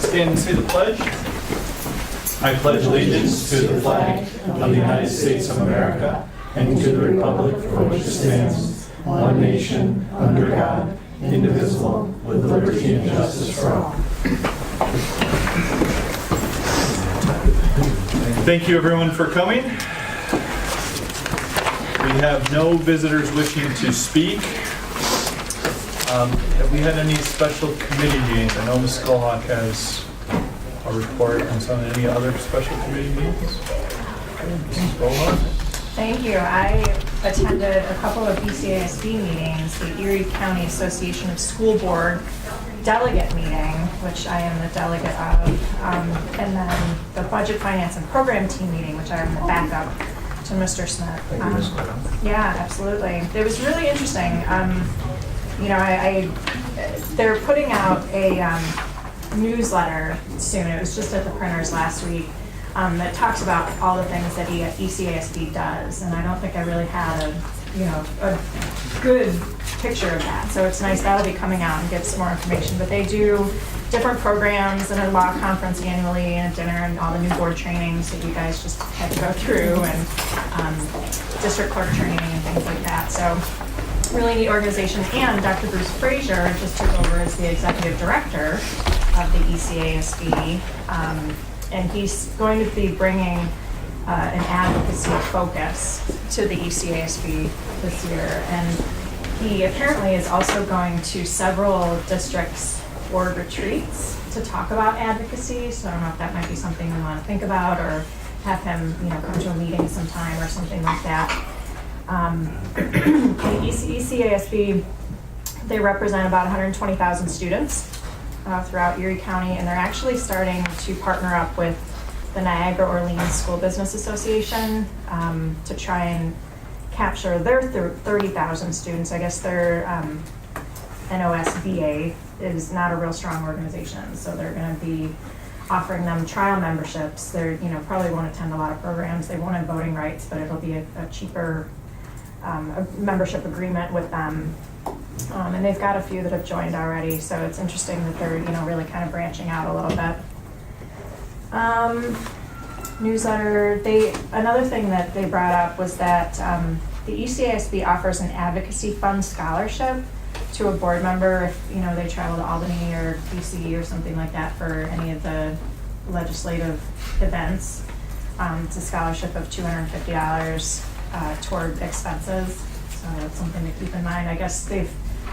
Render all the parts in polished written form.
Stand and say the pledge. I pledge allegiance to the flag of the United States of America and to the republic for which it stands, one nation, under God, indivisible, with liberty and justice for all. Thank you everyone for coming. We have no visitors wishing to speak. Have we had any special committee meetings? I know Ms. Skolhawk has a report on some any other special committee meetings. Mrs. Skolhawk? Thank you. I attended a couple of ECASB meetings, the Erie County Association of School Board delegate meeting, which I am the delegate of, and then the Budget Finance and Program Team meeting, which I am the backup to Mr. Smith. Thank you, Ms. Skolhawk. Yeah, absolutely. It was really interesting. You know, they're putting out a newsletter soon. It was just at the printers last week that talks about all the things that ECASB does, and I don't think I really had a good picture of that. So it's nice that'll be coming out and get some more information. But they do different programs and a law conference annually and a dinner and all the new board trainings that you guys just had to go through and district clerk training and things like that. So really neat organization. And Dr. Bruce Frazier just took over as the executive director of the ECASB. And he's going to be bringing an advocacy focus to the ECASB this year. And he apparently is also going to several districts' board retreats to talk about advocacy. So I don't know if that might be something we want to think about or have him, come to a meeting sometime or something like that. The ECASB, they represent about 120,000 students throughout Erie County, and they're actually starting to partner up with the Niagara Orleans School Business Association to try and capture their 30,000 students. I guess their NOSBA is not a real strong organization, so they're going to be offering them trial memberships. They're, probably won't attend a lot of programs. They won't have voting rights, but it'll be a cheaper a membership agreement with them. And they've got a few that have joined already, so it's interesting that they're, really kind of branching out a little bit. Newsletter, another thing that they brought up was that the ECASB offers an advocacy fund scholarship to a board member if, they travel to Albany or DC or something like that for any of the legislative events. It's a scholarship of $250 toward expenses, so that's something to keep in mind. I guess they've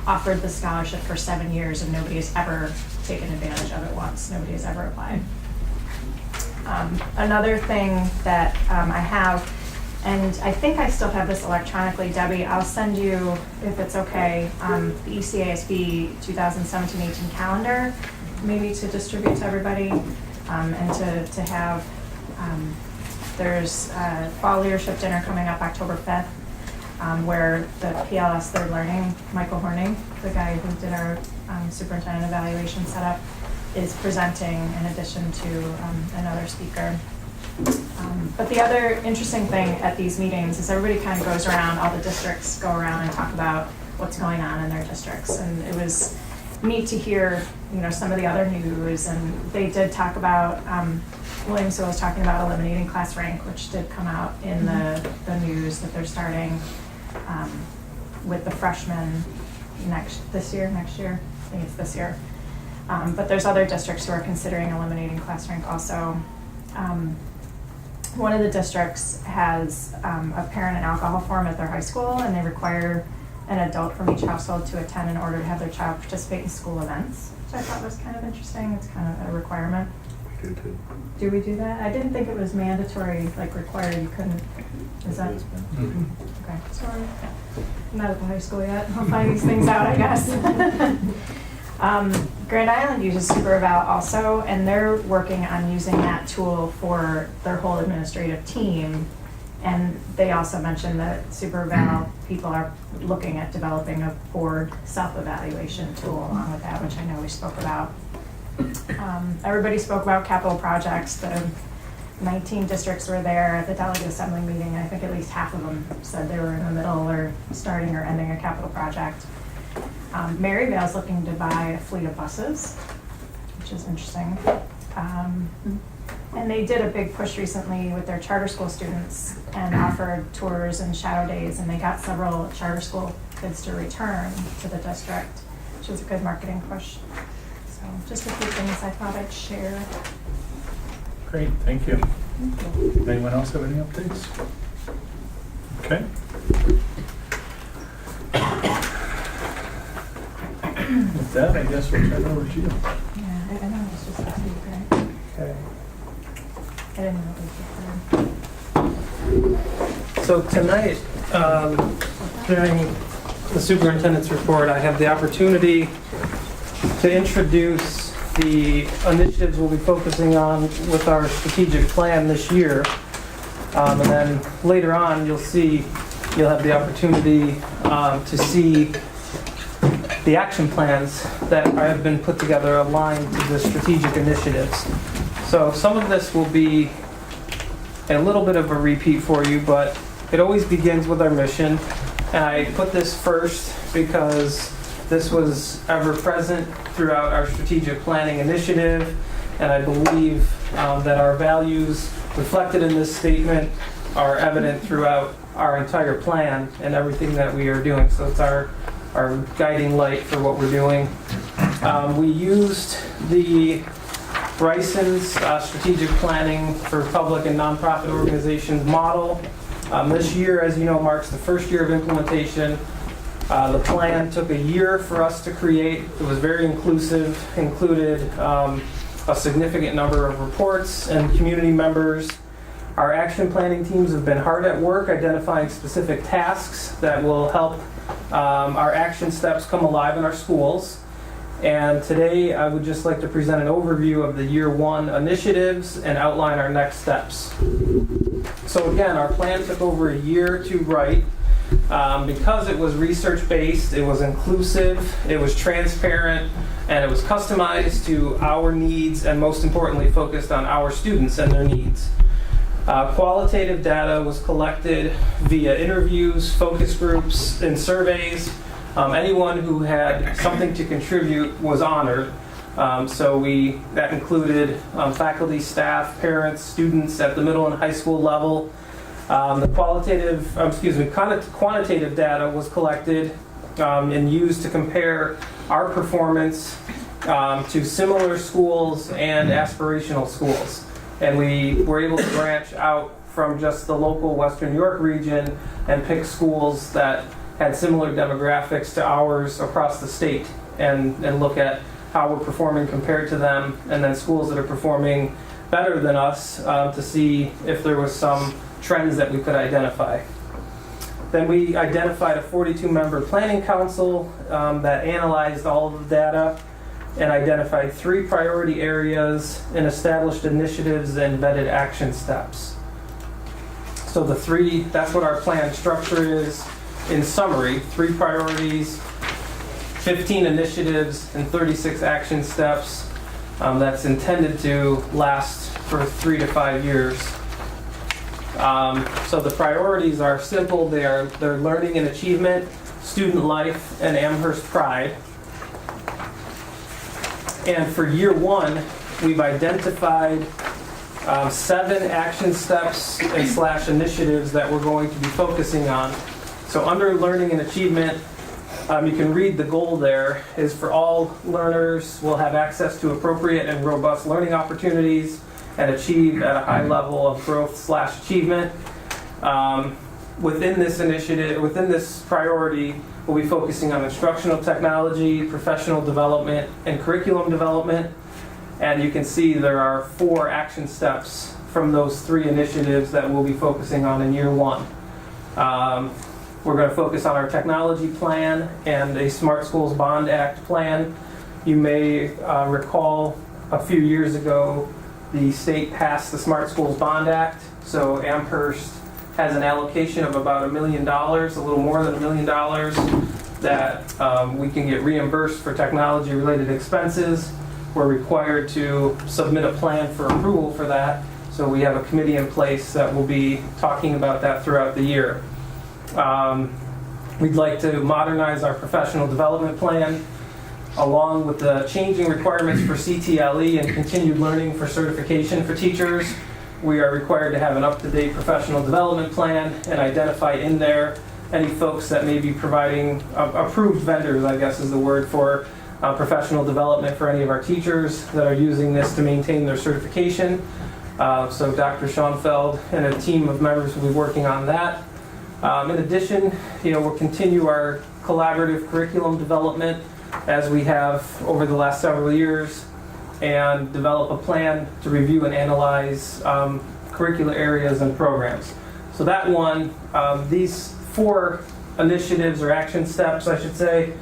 offered the scholarship for 7 years and nobody has ever taken advantage of it once. Nobody has ever applied. Another thing that I have, and I think I still have this electronically, Debbie, I'll send you, if it's okay, the ECASB 2017-18 calendar, maybe to distribute to everybody, and to have, there's a fall leadership dinner coming up October 5th, where the PLS Third Learning, Michael Horning, the guy who did our superintendent evaluation setup, is presenting in addition to another speaker. But the other interesting thing at these meetings is everybody kind of goes around, all the districts go around and talk about what's going on in their districts. And it was neat to hear, some of the other news. And they did talk about, Williamsville was talking about eliminating class rank, which did come out in the news that they're starting with the freshmen next year. I think it's this year. But there's other districts who are considering eliminating class rank also. One of the districts has a parent and alcohol forum at their high school, and they require an adult from each household to attend in order to have their child participate in school events, which I thought was kind of interesting. It's kind of a requirement. We do too. Do we do that? I didn't think it was mandatory, like required, you couldn't. Is that? Mhm. Okay, sorry. I'm not at the high school yet. I'll find these things out, I guess. Grand Island uses SuperEval also, and they're working on using that tool for their whole administrative team. And they also mentioned that SuperEval people are looking at developing a board self-evaluation tool along with that, which I know we spoke about. Everybody spoke about capital projects. The 19 districts were there at the delegate assembly meeting, and I think at least half of them said they were in the middle or starting or ending a capital project. Maryvale's looking to buy a fleet of buses, which which is interesting. And they did a big push recently with their charter school students and offered tours and shadow days, and they got several charter school kids to return to the district, which was a good marketing push. So just a few things I thought I'd share. Great, thank you. Anyone else have any updates? Okay. With that, I guess we'll turn it over to you. Yeah, I know it's just last week, right? Okay. I didn't know it was before. So tonight, during the superintendent's report, I have the opportunity to introduce the initiatives we'll be focusing on with our strategic plan this year. And then later on, you'll have the opportunity to see the action plans that have been put together aligned to the strategic initiatives. So some of this will be a little bit of a repeat for you, but it always begins with our mission. And I put this first because this was ever present throughout our strategic planning initiative, and I believe that our values reflected in this statement are evident throughout our entire plan and everything that we are doing. So it's our guiding light for what we're doing. We used the Bryson's strategic planning for public and nonprofit organizations model. This year, as you know, marks the first year of implementation. The plan took a year for us to create. It was very inclusive, included a significant number of reports and community members. Our action planning teams have been hard at work identifying specific tasks that will help our action steps come alive in our schools. And today I would just like to present an overview of the year one initiatives and outline our next steps. So again, our plan took over a year to write. Because it was research-based, it was inclusive, it was transparent, and it was customized to our needs, and most importantly, focused on our students and their needs. Qualitative data was collected via interviews, focus groups, and surveys. Anyone who had something to contribute was honored. That included faculty, staff, parents, students at the middle and high school level. The quantitative data was collected and used to compare our performance to similar schools and aspirational schools. And we were able to branch out from just the local Western New York region and pick schools that had similar demographics to ours across the state and look at how we're performing compared to them, and then schools that are performing better than us to see if there was some trends that we could identify. Then we identified a 42-member planning council that analyzed all of the data and identified 3 priority areas and established initiatives and vetted action steps. So that's what our plan structure is in summary: 3 priorities, 15 initiatives, and 36 action steps. That's intended to last for 3 to 5 years. So the priorities are simple. They're learning and achievement, student life, and Amherst pride. And for year one, we've identified 7 action steps and / initiatives that we're going to be focusing on. So under learning and achievement, you can read the goal there is for all learners will have access to appropriate and robust learning opportunities and achieve at a high level of growth / achievement. Within this initiative, within this priority, we'll be focusing on instructional technology, professional development, and curriculum development. And you can see there are 4 action steps from those 3 initiatives that we'll be focusing on in year one. We're going to focus on our technology plan and a Smart Schools Bond Act plan. You may recall a few years ago, the state passed the Smart Schools Bond Act. So Amherst has an allocation of about $1 million, a little more than $1 million, that we can get reimbursed for technology-related expenses. We're required to submit a plan for approval for that. So we have a committee in place that will be talking about that throughout the year. We'd like to modernize our professional development plan. along with the changing requirements for CTLE and continued learning for certification for teachers. We are required to have an up-to-date professional development plan and identify in there any folks that may be providing approved vendors, I guess is the word, for professional development for any of our teachers that are using this to maintain their certification. So Dr. Schoenfeld and a team of members will be working on that. In addition, we'll continue our collaborative curriculum development as we have over the last several years, and develop a plan to review and analyze curricular areas and programs. So that one, these 4 initiatives or action steps, I should say,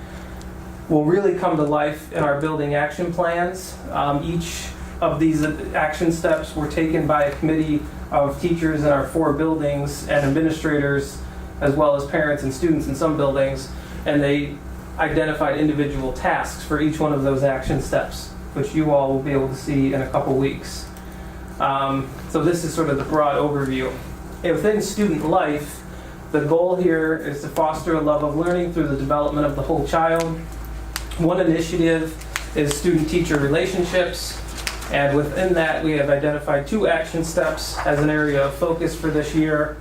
will really come to life in our building action plans. Each of these action steps were taken by a committee of teachers in our 4 buildings and administrators, as well as parents and students in some buildings, and they identified individual tasks for each one of those action steps, which you all will be able to see in a couple weeks. So this is sort of the broad overview. And within student life, the goal here is to foster a love of learning through the development of the whole child. One initiative is student-teacher relationships, and within that we have identified 2 action steps as an area of focus for this year.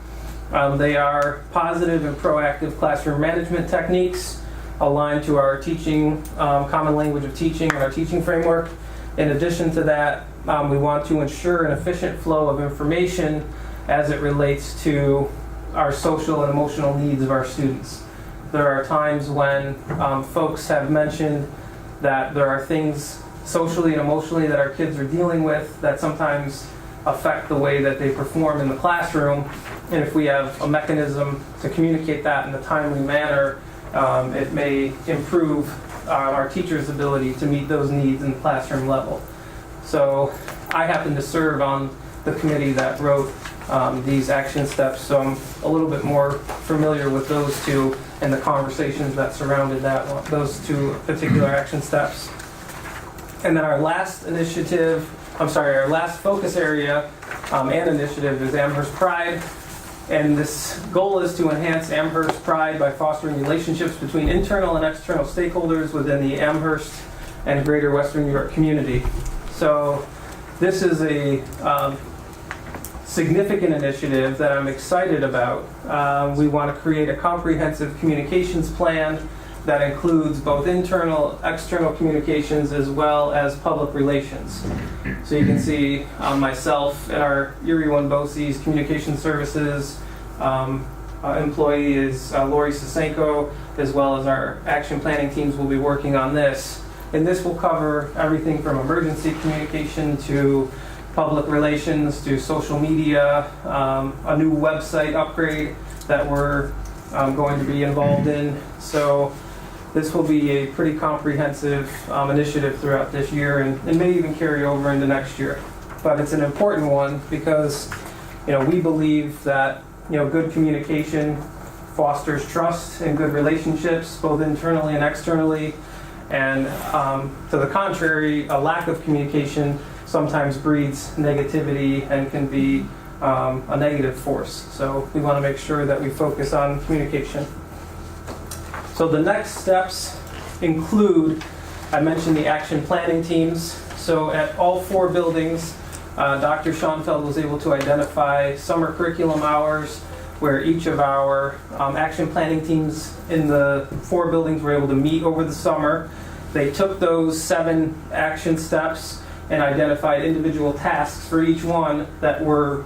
They are positive and proactive classroom management techniques aligned to our teaching, common language of teaching and our teaching framework. In addition to that, we want to ensure an efficient flow of information as it relates to our social and emotional needs of our students. There are times when folks have mentioned that there are things socially and emotionally that our kids are dealing with that sometimes affect the way that they perform in the classroom. And if we have a mechanism to communicate that in a timely manner, it may improve our teachers' ability to meet those needs in the classroom level. So I happen to serve on the committee that wrote these action steps, so I'm a little bit more familiar with those 2 and the conversations that surrounded those 2 particular action steps. And then our last focus area and initiative is Amherst Pride. And this goal is to enhance Amherst Pride by fostering relationships between internal and external stakeholders within the Amherst and greater Western New York community. So this is a significant initiative that I'm excited about. We want to create a comprehensive communications plan that includes both internal, external communications, as well as public relations. So you can see myself and our Erie One BOCES Communication Services employee is Lori Sasenko, as well as our action planning teams will be working on this. And this will cover everything from emergency communication to public relations to social media, a new website upgrade that we're going to be involved in. So this will be a pretty comprehensive initiative throughout this year and may even carry over into next year. But it's an important one because we believe that good communication fosters trust and good relationships, both internally and externally. And to the contrary, a lack of communication sometimes breeds negativity and can be a negative force. So we want to make sure that we focus on communication. So the next steps include, I mentioned the action planning teams. So at all 4 buildings, Dr. Schoenfeld was able to identify summer curriculum hours where each of our action planning teams in the 4 buildings were able to meet over the summer. They took those 7 action steps and identified individual tasks for each one that were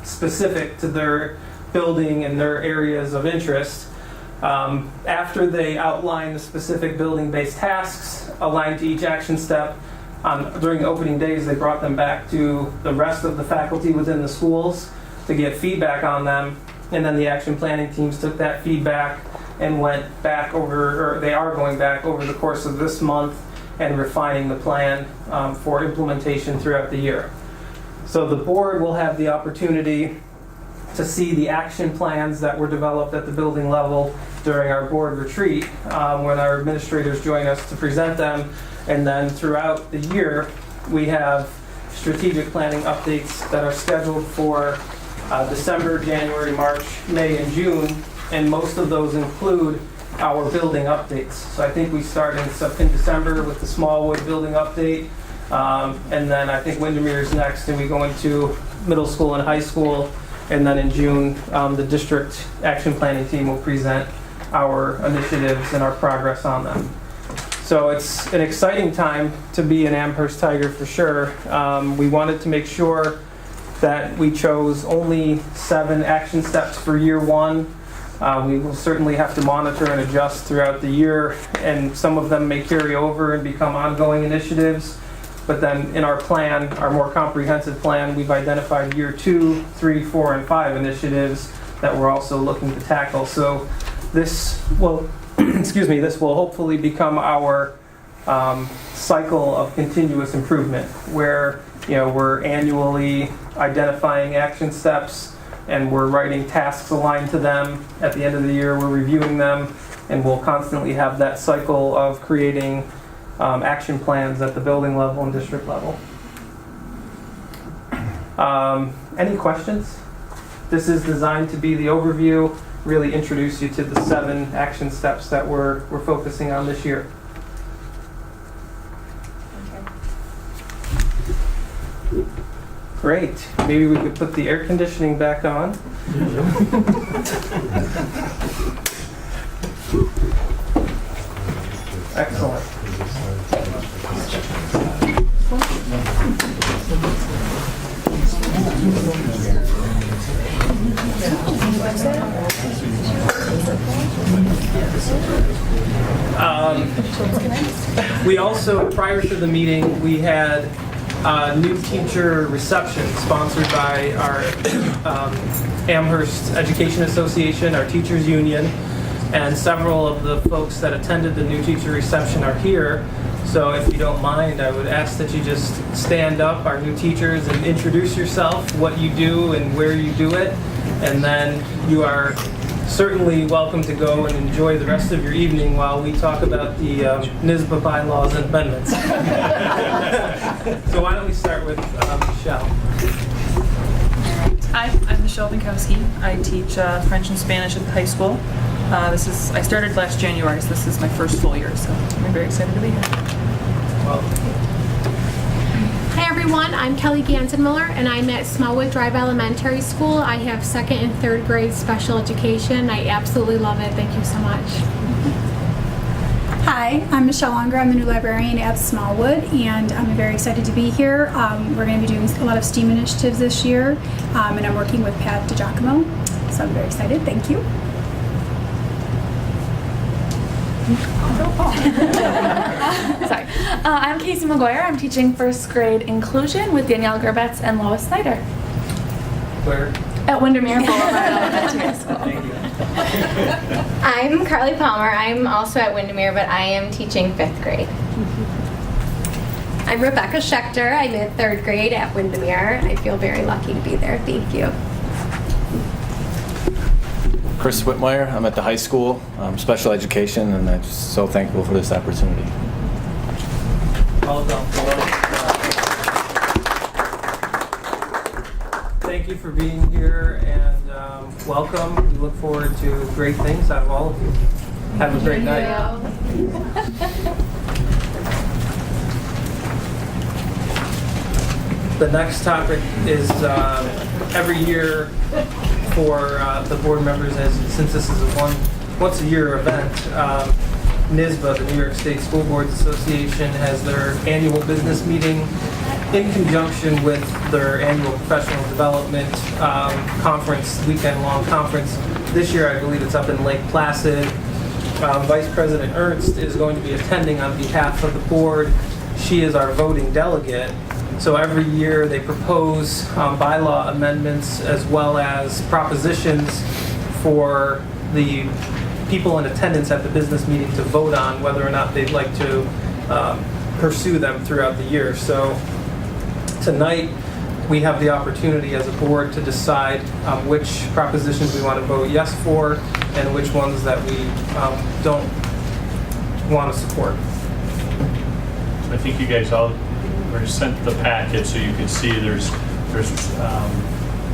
specific to their building and their areas of interest. After they outlined the specific building-based tasks aligned to each action step, during the opening days, they brought them back to the rest of the faculty within the schools to get feedback on them. And then the action planning teams took that feedback and went back over, or they are going back over the course of this month and refining the plan for implementation throughout the year. So the board will have the opportunity to see the action plans that were developed at the building level during our board retreat when our administrators join us to present them. And then throughout the year, we have strategic planning updates that are scheduled for December, January, March, May, and June. And most of those include our building updates. So I think we start in December with the Smallwood building update. And then I think Windermere is next, and we go into middle school and high school. And then in June, the district action planning team will present our initiatives and our progress on them. So it's an exciting time to be an Amherst Tiger for sure. We wanted to make sure that we chose only 7 action steps for year 1. We will certainly have to monitor and adjust throughout the year, and some of them may carry over and become ongoing initiatives. But then in our plan, our more comprehensive plan, we've identified year 2, 3, 4, and 5 initiatives that we're also looking to tackle. So this will, this will hopefully become our cycle of continuous improvement, where we're annually identifying action steps and we're writing tasks aligned to them. At the end of the year, we're reviewing them, and we'll constantly have that cycle of creating action plans at the building level and district level. Any questions? This is designed to be the overview, really introduce you to the 7 action steps that we're focusing on this year. Great. Maybe we could put the air conditioning back on. Excellent. We also, prior to the meeting, we had new teacher reception sponsored by our Amherst Education Association, our teachers union, and several of the folks that attended the new teacher reception are here. So if you don't mind, I would ask that you just stand up, our new teachers, and introduce yourself, what you do and where you do it. And then you are certainly welcome to go and enjoy the rest of your evening while we talk about the NYSSBA bylaws and amendments. So why don't we start with Michelle. Hi, I'm Michelle Binkowski. I teach French and Spanish at the high school. I started last January, so this is my first full year, so I'm very excited to be here. Hi everyone, I'm Kelly Gansenmiller and I'm at Smallwood Drive Elementary School. I have 2nd and 3rd grade special education. I absolutely love it. Thank you so much. Hi, I'm Michelle Unger. I'm the new librarian at Smallwood, and I'm very excited to be here. We're going to be doing a lot of STEAM initiatives this year, and I'm working with Pat DiGiacomo, so I'm very excited. Thank you. Sorry. I'm Casey McGuire. I'm teaching 1st grade inclusion with Danielle Gerbetz and Lois Snyder. Where? At Windermere Boulevard Elementary School. Thank you. I'm Carly Palmer. I'm also at Windermere, but I am teaching 5th grade. I'm Rebecca Schechter. I'm in 3rd grade at Windermere. I feel very lucky to be there. Thank you. Chris Whitmire. I'm at the high school, special education, and I'm just so thankful for this opportunity. Well done. Thank you for being here, and welcome. We look forward to great things out of all of you. Have a great night. The next topic is every year for the board members, since this is a once a year event. NYSSBA, the New York State School Boards Association, has their annual business meeting in conjunction with their annual professional development conference, weekend-long conference. This year, I believe it's up in Lake Placid. Vice President Ernst is going to be attending on behalf of the board. She is our voting delegate. So every year they propose bylaw amendments as well as propositions for the people in attendance at the business meeting to vote on whether or not they'd like to pursue them throughout the year. So tonight we have the opportunity as a board to decide which propositions we want to vote yes for and which ones that we don't want to support. I think you guys all were sent the packet so you can see there's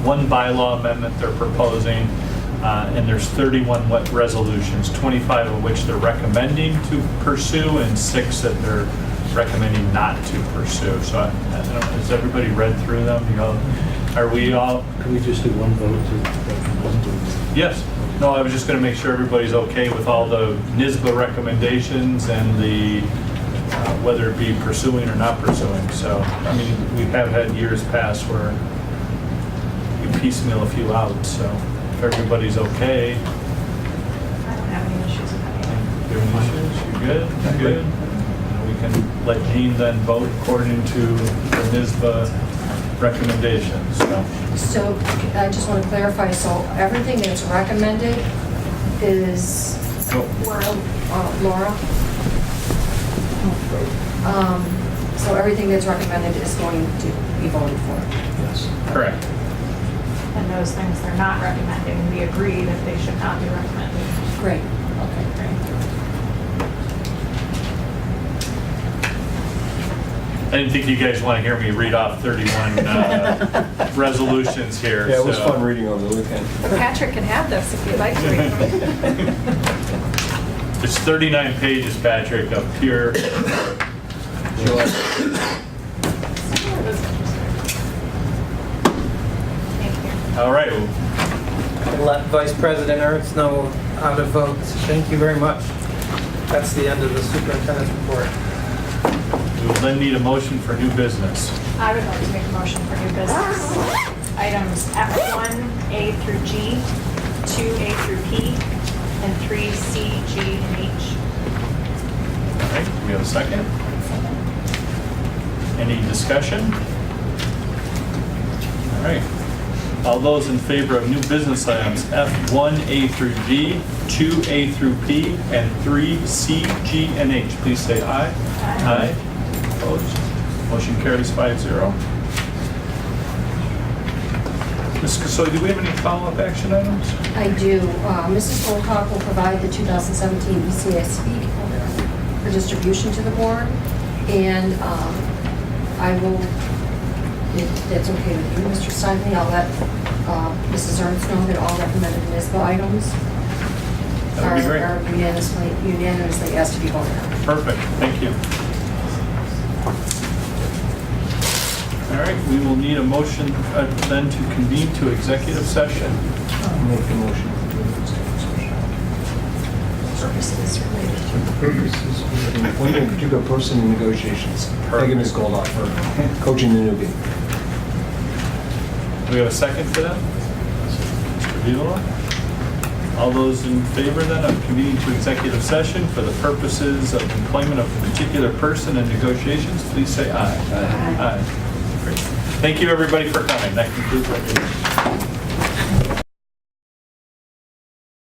one bylaw amendment they're proposing. And there's 31 resolutions, 25 of which they're recommending to pursue and 6 that they're recommending not to pursue. So I don't know, has everybody read through them? Are we all? Can we just do one vote to? Yes. No, I was just going to make sure everybody's okay with all the NYSBA recommendations and the, whether it be pursuing or not pursuing. So, I mean, we have had years past where we piecemeal a few out. So if everybody's okay. I don't have any issues with anything. There any issues? You good? You good? We can let Jean then vote according to the NYSBA recommendations. So I just want to clarify, so everything that's recommended is Laura? So everything that's recommended is going to be voted for? Yes. Correct. And those things they're not recommending, we agree that they should not be recommended. Great. Okay, great. I didn't think you guys want to hear me read off 31 resolutions here. Yeah, it was so. fun reading over the weekend. But Patrick can have this if you'd like to read them. It's 39 pages, Patrick, of pure. Thank you. All right. Let Vice President Ernst know how to vote. Thank you very much. That's the end of the superintendent's report. We will then need a motion for new business. I would like to make a motion for new business. Items F1, A through G, 2A through P, and 3C, G, and H. All right, do we have a second? Any discussion? All right. All those in favor of new business items F1, A through G, 2A through P, and 3C, G, and H, please say aye. Aye. Opposed? Motion carries 5-0. Ms. Casoy, do we have any follow-up action items? I do. Mrs. Holcock will provide the 2017 BCSB for distribution to the board, and I will, if that's okay with you, Mr. Steinley, I'll let Mrs. Ernst know that all recommended NYSBA items That would be great. are unanimously asked to be voted on. Perfect, thank you. All right, we will need a motion then to convene to executive session. Make the motion. Purposes related to. Purposes of the appointment of a particular person in negotiations. Thank you, Ms. Goldoff, for coaching the newbie. Do we have a second for that? Mr. Viola? All those in favor then of convening to executive session for the purposes of employment of a particular person in negotiations, please say aye. Aye. Great. Thank you, everybody, for coming. That concludes our meeting.